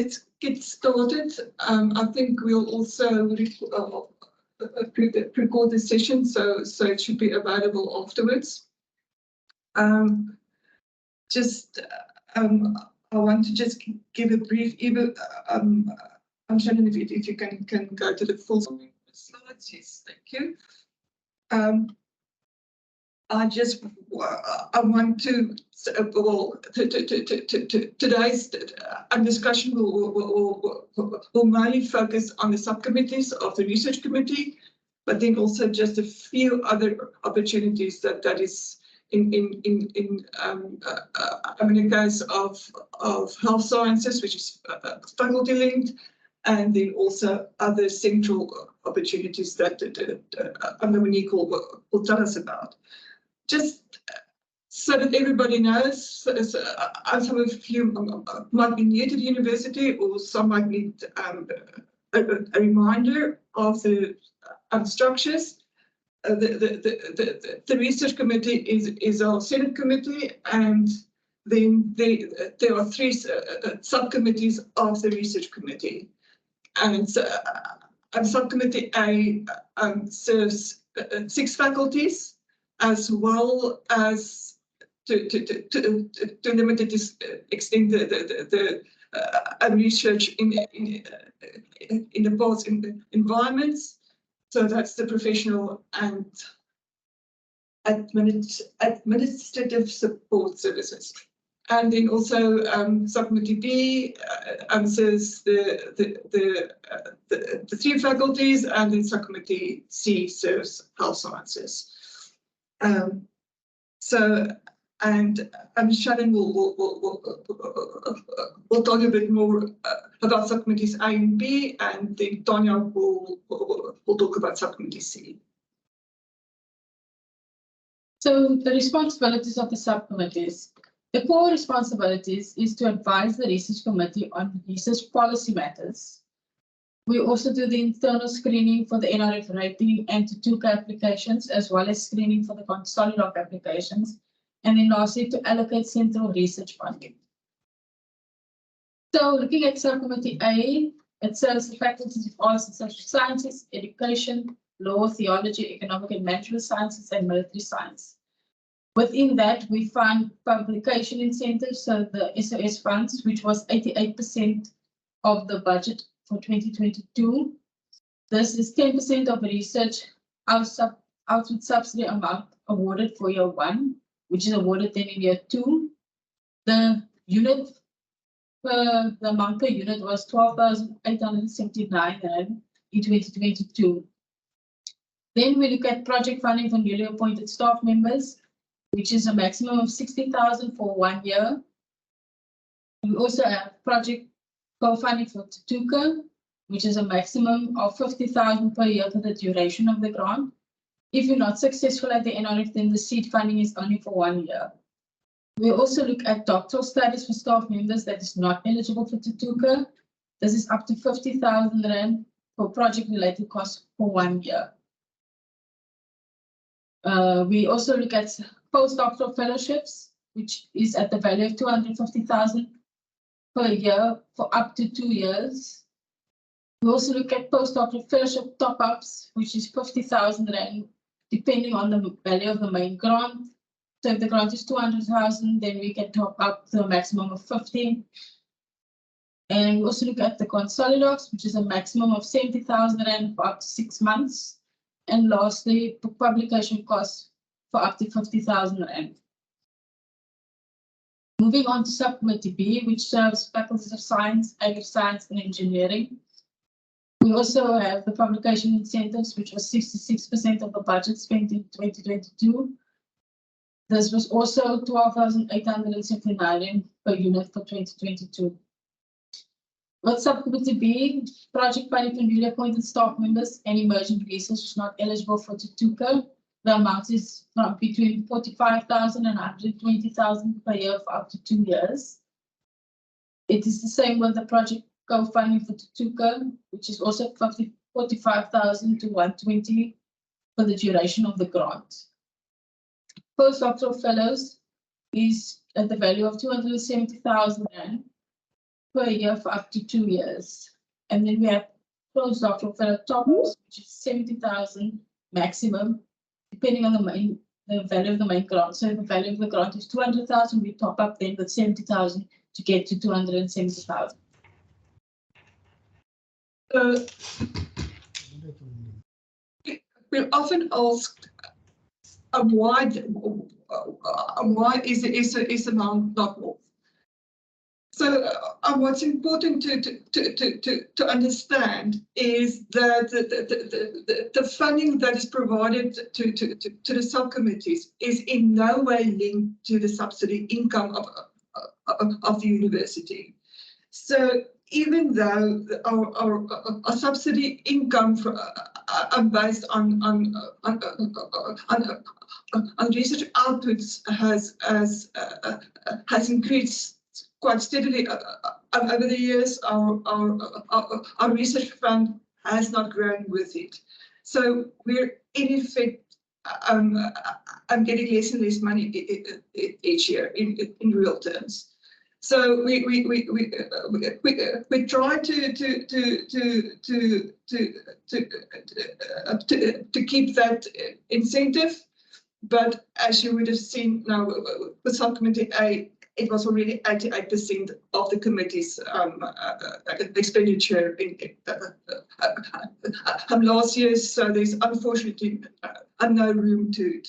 Let's get started. I think we'll also record the session, so it should be available afterwards. I want to just give a brief. I'm Shannon, if you can go to the full slides. Yes, thank you. I want to, today's discussion will mainly focus on the subcommittees of the research committee, but then also just a few other opportunities that is in the case of health sciences, which is faculty linked, and then also other central opportunities that Monique will tell us about. Just so that everybody knows, some of you might be new to the university, or some might need a reminder of the structures. The research committee is our Senate committee, and then there are three subcommittees of the research committee. And subcommittee A serves 6 faculties, as well as to limited extent the research in the past environments. So that's the professional and administrative support services. And then also subcommittee B answers the 3 faculties, and then subcommittee C serves health sciences. Shannon will tell you a bit more about subcommittees A and B, and then Tanya will talk about subcommittee C. So the responsibilities of the subcommittees. The core responsibilities is to advise the research committee on research policy matters. We also do the internal screening for the NRF rating and TUCA applications, as well as screening for the Consolidoc applications, and then lastly to allocate central research funding. So looking at subcommittee A, it serves the faculties of arts and social sciences, education, law, theology, economic and management sciences, and military science. Within that, we fund publication incentives, so the SOS funds, which was 88% of the budget for 2022. This is 10% of research output subsidy amount awarded for year 1, which is awarded then in year 2. The unit, the amount per unit was 12,879 in 2022. Then we look at project funding for newly appointed staff members, which is a maximum of 60,000 for 1 year. We also have project co-funding for TUCA, which is a maximum of 50,000 per year for the duration of the grant. If you're not successful at the NRF, then the seed funding is only for 1 year. We also look at doctoral studies for staff members that is not eligible for TUCA. This is up to 50,000 Rand for project-related costs for 1 year. We also look at postdoctoral fellowships, which is at the value of 250,000 per year for up to 2 years. We also look at postdoctoral fellowship top-ups, which is 50,000 Rand, depending on the value of the main grant. So if the grant is 200,000, then we can top up to a maximum of 50. And we also look at the Consolidocs, which is a maximum of 70,000 Rand for up to 6 months. And lastly, publication costs for up to 50,000 Rand. Moving on to subcommittee B, which serves faculties of science, agri-science, and engineering. We also have the publication incentives, which was 66% of the budget spent in 2022. This was also 12,879 per unit for 2022. With subcommittee B, project funding for newly appointed staff members and emerging research not eligible for TUCA. The amount is from between 45,000 and 120,000 per year for up to 2 years. It is the same with the project co-funding for TUCA, which is also 45,000 to 120 for the duration of the grant. Postdoctoral fellows is at the value of 270,000 Rand. per year for up to 2 years. And then we have postdoctoral fellow tops, which is 70,000 maximum, depending on the value of the main grant. So if the value of the grant is 200,000, we top up then with 70,000 to get to 270,000. We're often asked why is the amount not more? So what's important to understand is that the funding that is provided to the subcommittees is in no way linked to the subsidy income of the university. So even though our subsidy income based on research outputs has increased quite steadily over the years, our research fund has not grown with it. So we're in effect getting less and less money each year in real terms. So we try to keep that incentive, but as you would have seen now with Subcommittee A, it was already 88% of the committee's expenditure in last year. So there's unfortunately no room to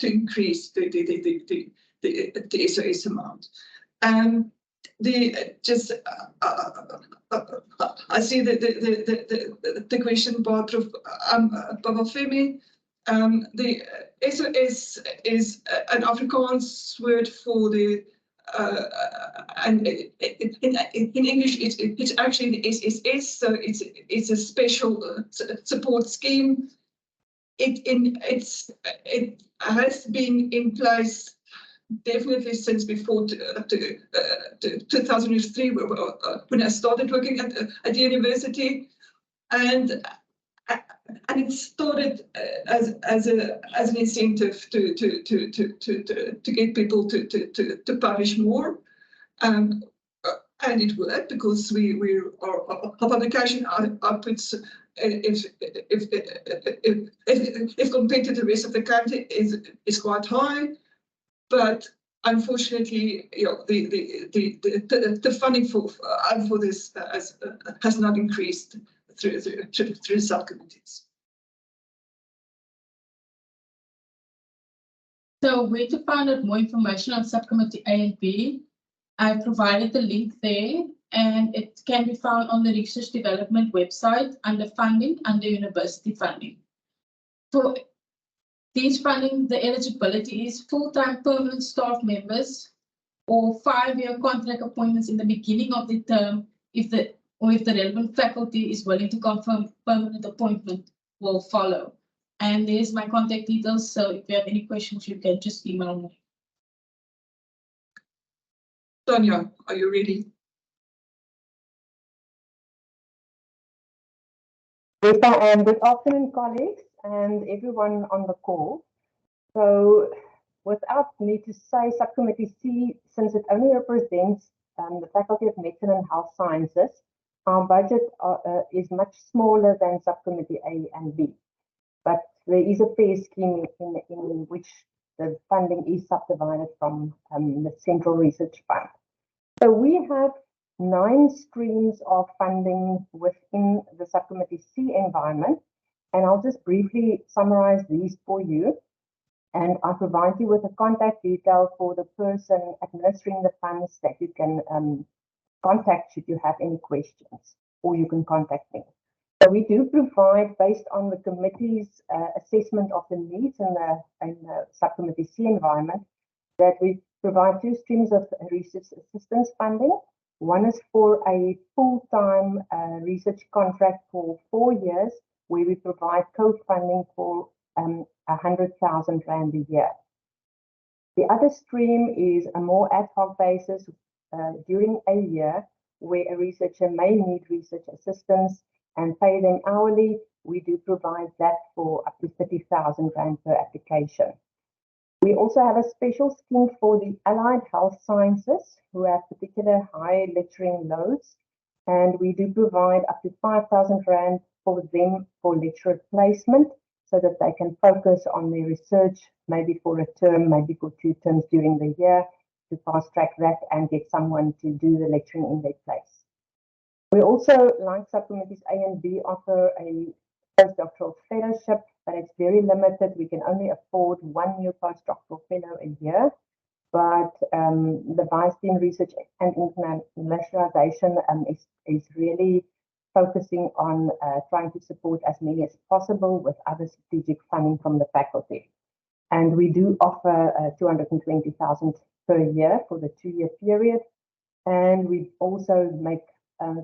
increase the SOS amount. I see the question by Prof. Babafemi. The SOS is an Afrikaans word for the and in English it's actually the SSS, so it's a special support scheme. It has been in place definitely since before 2003 when I started working at the university, and it started as an incentive to get people to publish more, and it worked because our publication outputs, if compared to the rest of the country, is quite high. But unfortunately, the funding for this has not increased through subcommittees. So where to find out more information on Subcommittee A and B? I provided the link there, and it can be found on the Research Development website under funding, under university funding. For these funding, the eligibility is full-time permanent staff members or 5-year contract appointments in the beginning of the term if the relevant faculty is willing to confirm permanent appointment will follow. And there's my contact details, so if you have any questions, you can just email me. Tanya, are you ready? Yes, I am. Good afternoon, colleagues, and everyone on the call. So, without need to say, Subcommittee C, since it only represents the Faculty of Medicine and Health Sciences, our budget is much smaller than Subcommittee A and B. But there is a fair scheme in which the funding is subdivided from the Central Research Fund. So we have 9 streams of funding within the Subcommittee C environment, and I'll just briefly summarize these for you. And I'll provide you with a contact detail for the person administering the funds that you can contact should you have any questions, or you can contact me. So we do provide, based on the committee's assessment of the needs in the Subcommittee C environment, that we provide 2 streams of research assistance funding. One is for a full-time research contract for 4 years, where we provide co-funding for 100,000 Rand a year. The other stream is a more ad hoc basis during a year, where a researcher may need research assistance and pay them hourly. We do provide that for up to 30,000 Rand per application. We also have a special scheme for the allied health sciences who have particular high lecturing loads, and we do provide up to 5,000 Rand for them for lecturer placement so that they can focus on their research, maybe for a term, maybe for 2 terms during the year, to fast track that and get someone to do the lecturing in their place. We also, like subcommittees A and B, offer a postdoctoral fellowship, but it's very limited. We can only afford 1 new postdoctoral fellow a year. But the Vice Dean Research and Internationalization is really focusing on trying to support as many as possible with other strategic funding from the faculty. And we do offer 220,000 per year for the 2-year period. And we also make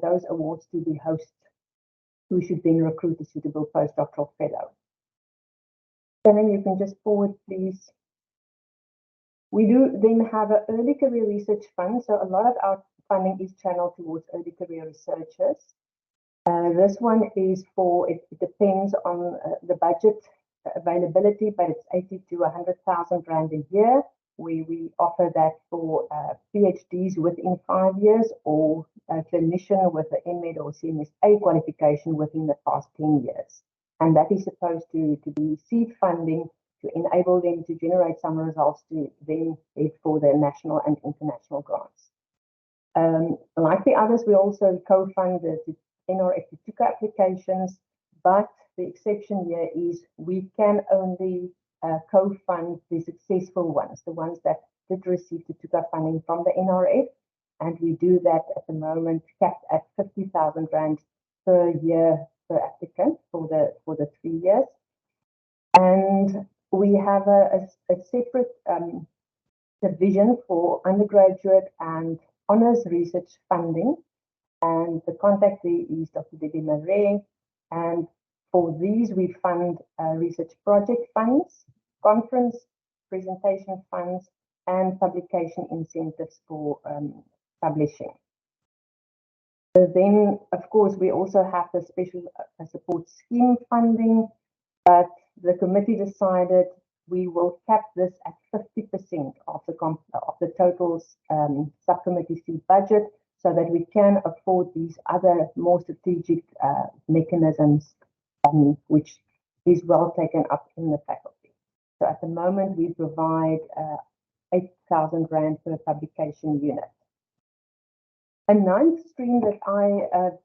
those awards to the host, who should then recruit a suitable postdoctoral fellow. Then you can just forward, please. We do then have an early career research fund. So a lot of our funding is channeled towards early career researchers. This one is for, it depends on the budget availability, but it's 80 to 100,000 Rand a year. We offer that for PhDs within 5 years, or a clinician with an MEd or CMSA qualification within the past 10 years. And that is supposed to be seed funding to enable them to generate some results to then head for their national and international grants. Like the others, we also co-fund the NRF Tuka applications, but the exception here is we can only co-fund the successful ones, the ones that did receive the Tuka funding from the NRF, and we do that at the moment capped at 50,000 Rand per year per applicant for the 3 years. And we have a separate division for undergraduate and honours research funding, and the contact there is Dr. Debbie Marais. And for these, we fund research project funds, conference presentation funds, and publication incentives for publishing. So then, of course, we also have the special support scheme funding, but the committee decided we will cap this at 50% of the total subcommittee C budget, so that we can afford these other more strategic mechanisms, which is well taken up in the faculty. So at the moment, we provide 8,000 Rand per publication unit. A ninth stream that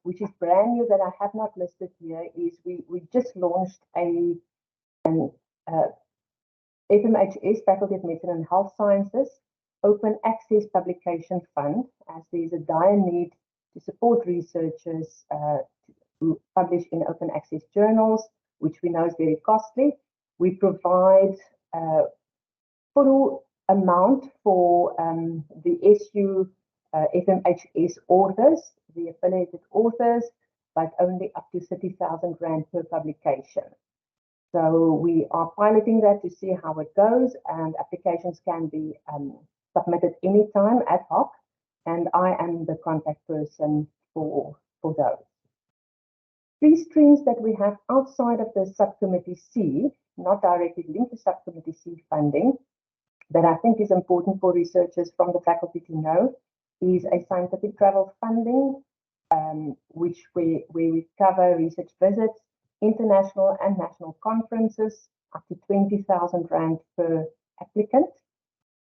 which is brand new that I have not listed here, is we just launched an FMHS, Faculty of Medicine and Health Sciences, open access publication fund, as there is a dire need to support researchers who publish in open access journals, which we know is very costly. We provide full amount for the SU FMHS authors, the affiliated authors, but only up to 30,000 Rand per publication. So we are piloting that to see how it goes, and applications can be submitted anytime ad hoc, and I am the contact person for those. 3 streams that we have outside of the subcommittee C, not directly linked to subcommittee C funding, that I think is important for researchers from the faculty to know, is a scientific travel funding, where we cover research visits, international and national conferences, up to 20,000 Rand per applicant,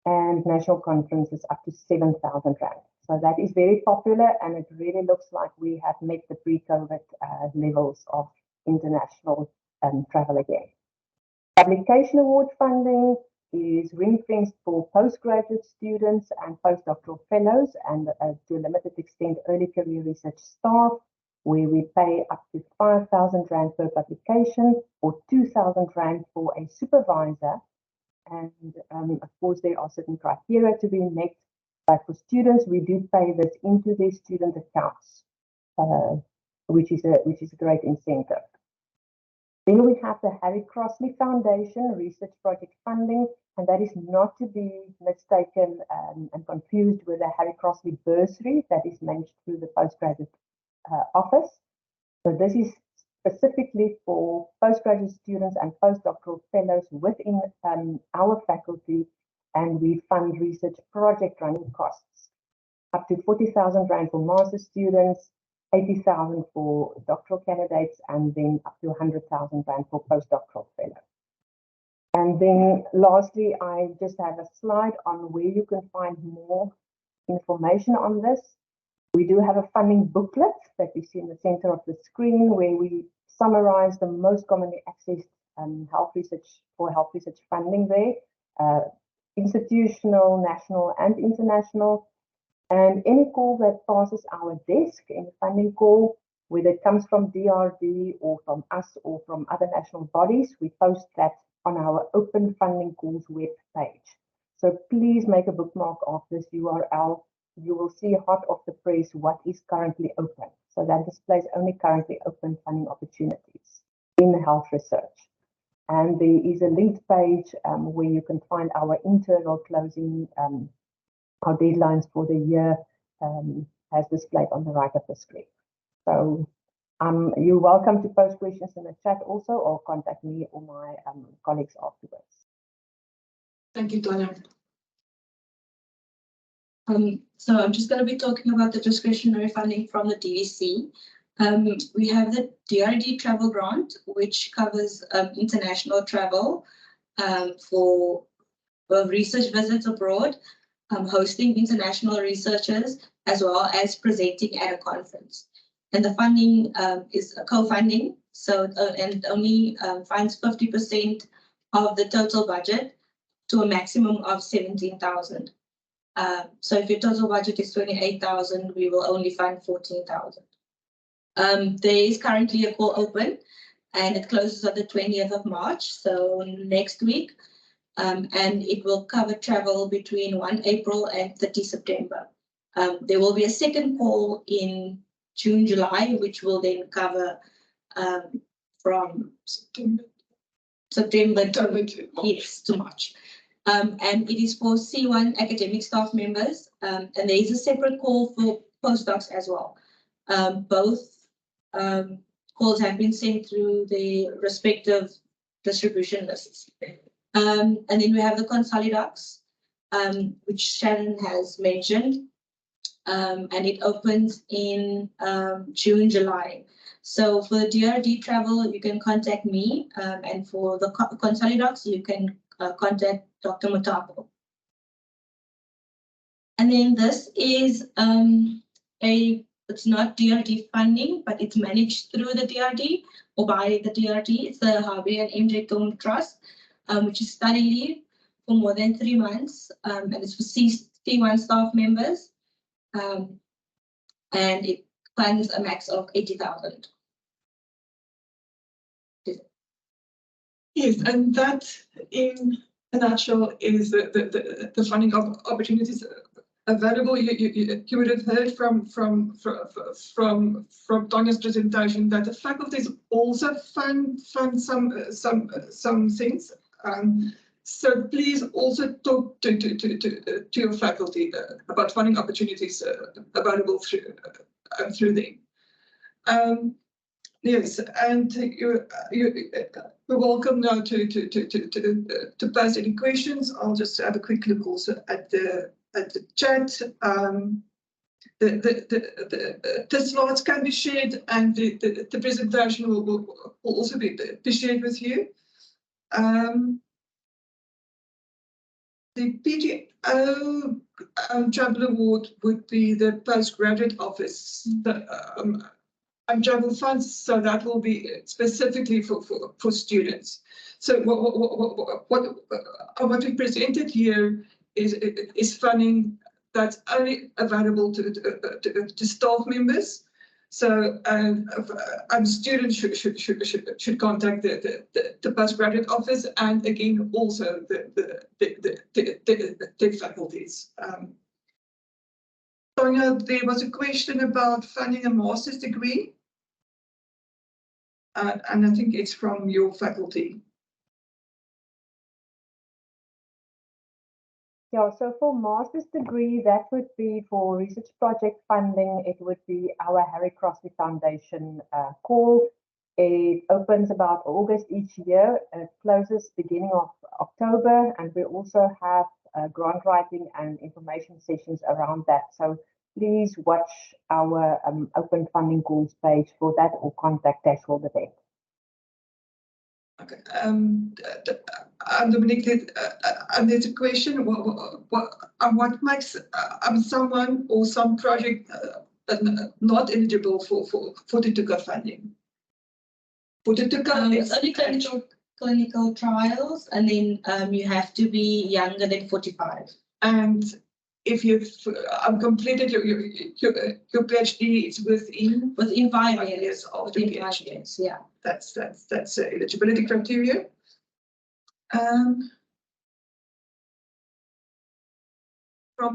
and national conferences up to 7,000 Rand. So that is very popular, and it really looks like we have met the pre-COVID levels of international travel again. Publication award funding is ring-fenced for postgraduate students and postdoctoral fellows, and to a limited extent early career research staff, where we pay up to 5,000 Rand per publication or 2,000 Rand for a supervisor. And of course, there are certain criteria to be met, but for students, we do pay this into their student accounts, which is a great incentive. Then we have the Harry Crossley Foundation research project funding, and that is not to be mistaken and confused with the Harry Crossley bursary that is managed through the postgraduate office. So this is specifically for postgraduate students and postdoctoral fellows within our faculty, and we fund research project running costs up to 40,000 rand for master students, 80,000 for doctoral candidates, and then up to 100,000 rand for postdoctoral fellows. And then lastly, I just have a slide on where you can find more information on this. We do have a funding booklet that you see in the center of the screen where we summarize the most commonly accessed health research funding there, institutional, national, and international. And any call that passes our desk, any funding call, whether it comes from DRD or from us or from other national bodies, we post that on our open funding calls web page. So please make a bookmark of this URL. You will see hot off the press what is currently open. So that displays only currently open funding opportunities in health research. And there is a linked page where you can find our internal closing, our deadlines for the year as displayed on the right of the screen. So you're welcome to post questions in the chat also, or contact me or my colleagues afterwards. Thank you, Tanya. So I'm just going to be talking about the discretionary funding from the DVC. We have the DRD travel grant, which covers international travel for research visits abroad, hosting international researchers, as well as presenting at a conference. And the funding is a co-funding, so and only funds 50% of the total budget to a maximum of 17,000. So if your total budget is 28,000, we will only fund 14,000. There is currently a call open, and it closes on the 20th of March, so next week. And it will cover travel between 1 April and 30 September. There will be a second call in June, July, which will then cover from September to March. And it is for C1 academic staff members, and there is a separate call for postdocs as well. Both calls have been sent through the respective distribution lists. And then we have the Consolidocs, which Shannon has mentioned, and it opens in June, July. So for the DRD travel, you can contact me, and for the Consolidocs, you can contact Dr. Mutapo. And then this is it's not DRD funding, but it's managed through the DRD or by the DRD. It's the Harvey and MJ Tom Trust, which is study leave for more than 3 months, and it's for C1 staff members, and it funds a max of 80,000. Yes, and that in a nutshell is the funding opportunities available. You would have heard from Tanya's presentation that the faculties also fund some things. So please also talk to your faculty about funding opportunities available through them. Yes, and you're welcome now to pass any questions. I'll just have a quick look also at the chat. The slides can be shared, and the presentation will also be shared with you. The PGO Travel Award would be the postgraduate office. Travel funds, so that will be specifically for students. So what we presented here is funding that's only available to staff members. So students should contact the postgraduate office, and again also the faculties. Sonia, there was a question about funding a master's degree. And I think it's from your faculty. Yeah, so for master's degree, that would be for research project funding. It would be our Harry Crosby Foundation call. It opens about August each year, closes beginning of October, and we also have grant writing and information sessions around that. So please watch our open funding calls page for that, or contact us for the date. Okay. Dominique, there's a question. What makes someone or some project not eligible for the TUCA funding? For the TUCA, it's only clinical trials, and then you have to be younger than 45. And if you've completed your PhD, it's within 5 years of the within 5 PhD. years, yeah. That's eligibility criteria. From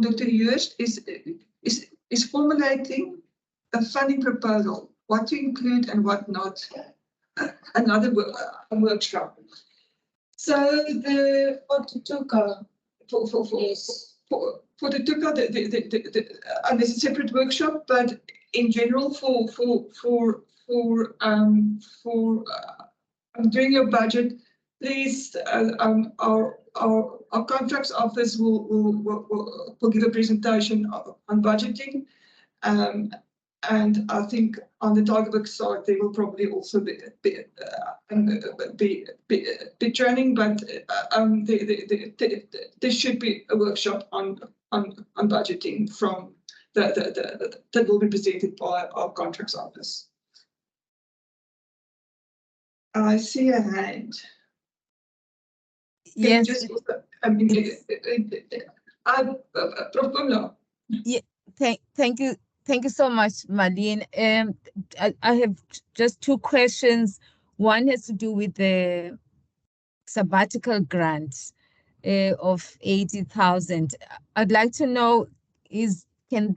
Dr. Hurst is formulating a funding proposal, what to include and what not. Another workshop. So For the TUCA, yes. For the TUCA, and there's a separate workshop, but in general for doing your budget, please, our contracts office will give a presentation on budgeting, and I think on the target side there will probably also be training, but there should be a workshop on budgeting from that will be presented by our contracts office. I see a hand. Yes. Yeah, thank you. Thank you so much, Marlene. I have just two questions. One has to do with the sabbatical grant of 80,000. I'd like to know,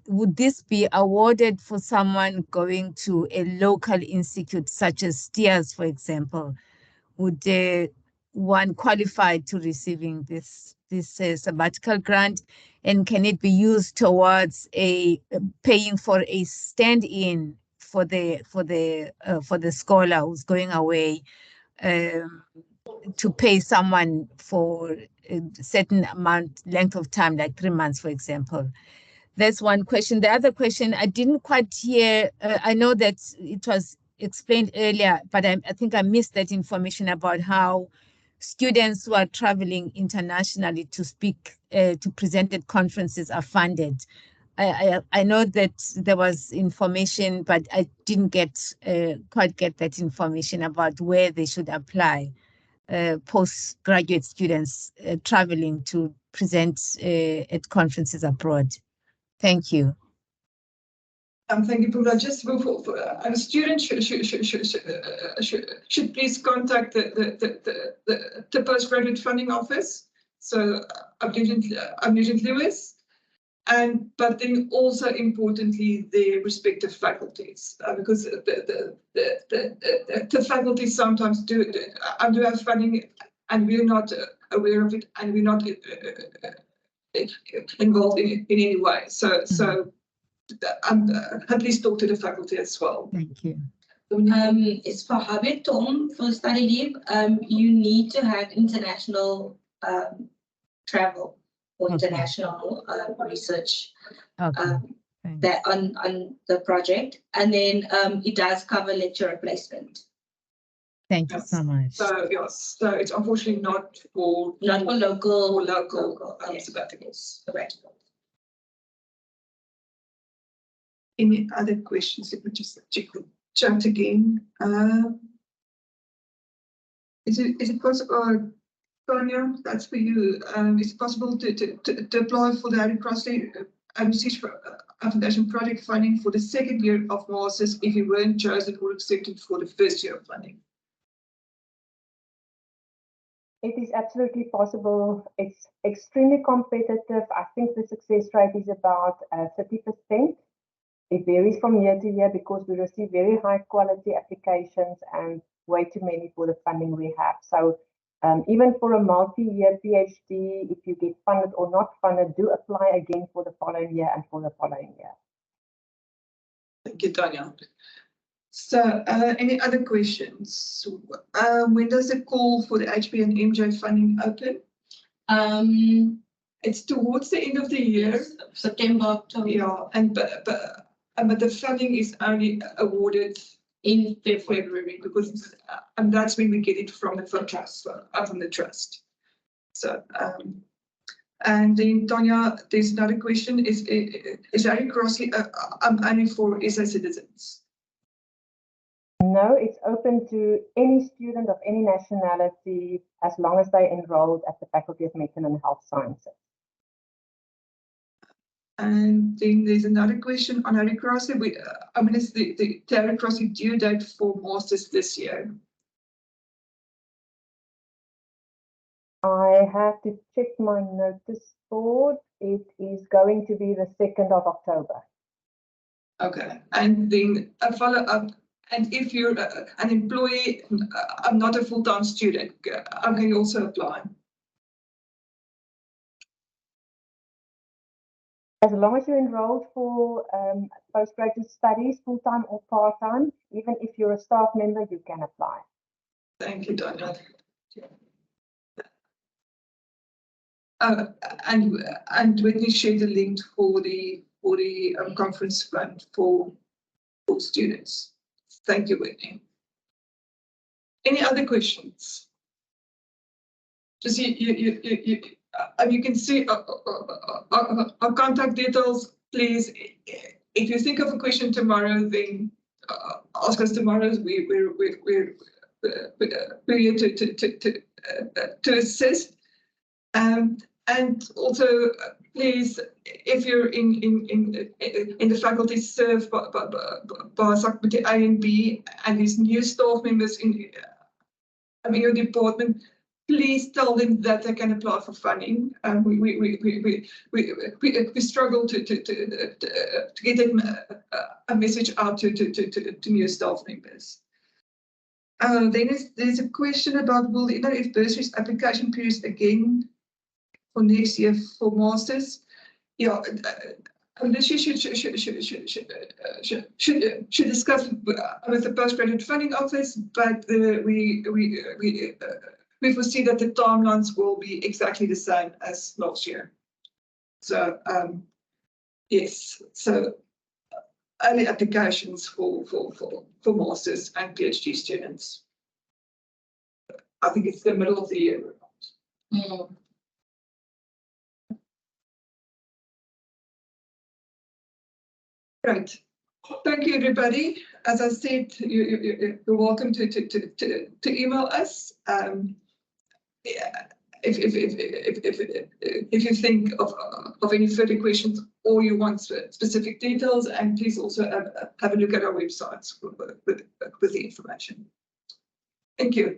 would this be awarded for someone going to a local institute such as Steers, for example? Would one qualify to receiving this sabbatical grant, and can it be used towards paying for a stand-in for the scholar who's going away, to pay someone for a certain length of time, like 3 months, for example? That's one question. The other question, I didn't quite hear. I know that it was explained earlier, but I think I missed that information about how students who are traveling internationally to speak, to present at conferences are funded. I know that there was information, but I didn't quite get that information about where they should apply, postgraduate students traveling to present at conferences abroad. Thank you. Thank you, Pula. Just students should please contact the postgraduate funding office. So I'm Nugent Lewis, but then also importantly the respective faculties, because the faculties sometimes do have funding, and we're not aware of it, and we're not involved in any way. So at least talk to the faculty as well. Thank you. It's for Habitum for study leave. You need to have international travel or international research that on the project, and then it does cover lecture replacement. Thank you so much. So yes, so it's unfortunately not for local sabbaticals. Correct. Any other questions? Let me just check the chat again. Is it possible, Tanya, that's for you. Is it possible to apply for the Harry Crossley Research Foundation project funding for the second year of masters if you weren't chosen or accepted for the first year of funding? It is absolutely possible. It's extremely competitive. I think the success rate is about 30%. It varies from year to year because we receive very high quality applications and way too many for the funding we have. So even for a multi-year PhD, if you get funded or not funded, do apply again for the following year and for the following year. Thank you, Tanya. So, any other questions? When does the call for the HP and MJ funding open? It's towards the end of the year. September, October. Yeah, but the funding is only awarded in February because and that's when we get it from the trust, from the trust. So, and then Tanya, there's another question: is Harry Crossley only for SA citizens? No, it's open to any student of any nationality as long as they enrolled at the Faculty of Medicine and Health Sciences. And then there's another question on Harry Crossley. Is the Harry Crossley due date for masters this year? I have to check my notice board. It is going to be the 2nd of October. Okay, and then a follow-up. And if you're an employee, I'm not a full-time student, I can also apply. As long as you're enrolled for postgraduate studies, full-time or part-time, even if you're a staff member, you can apply. Thank you, Donna. And Whitney shared the link for the conference fund for students. Thank you, Whitney. Any other questions? Just you can see our contact details. Please, if you think of a question tomorrow, then ask us tomorrow. We're here to assist. And also, please, if you're in the faculty served by subcommittee A and B, and these new staff members in your department, please tell them that they can apply for funding. We struggle to get them a message out to new staff members. Then there's a question about if bursaries application periods again for next year for masters. Yeah, this you should discuss with the postgraduate funding office, but we foresee that the timelines will be exactly the same as last year. So yes, so early applications for masters and PhD students. I think it's the middle of the year. Right. Thank you, everybody. As I said, you're welcome to email us. If you think of any further questions or you want specific details, and please also have a look at our websites with the information. Thank you.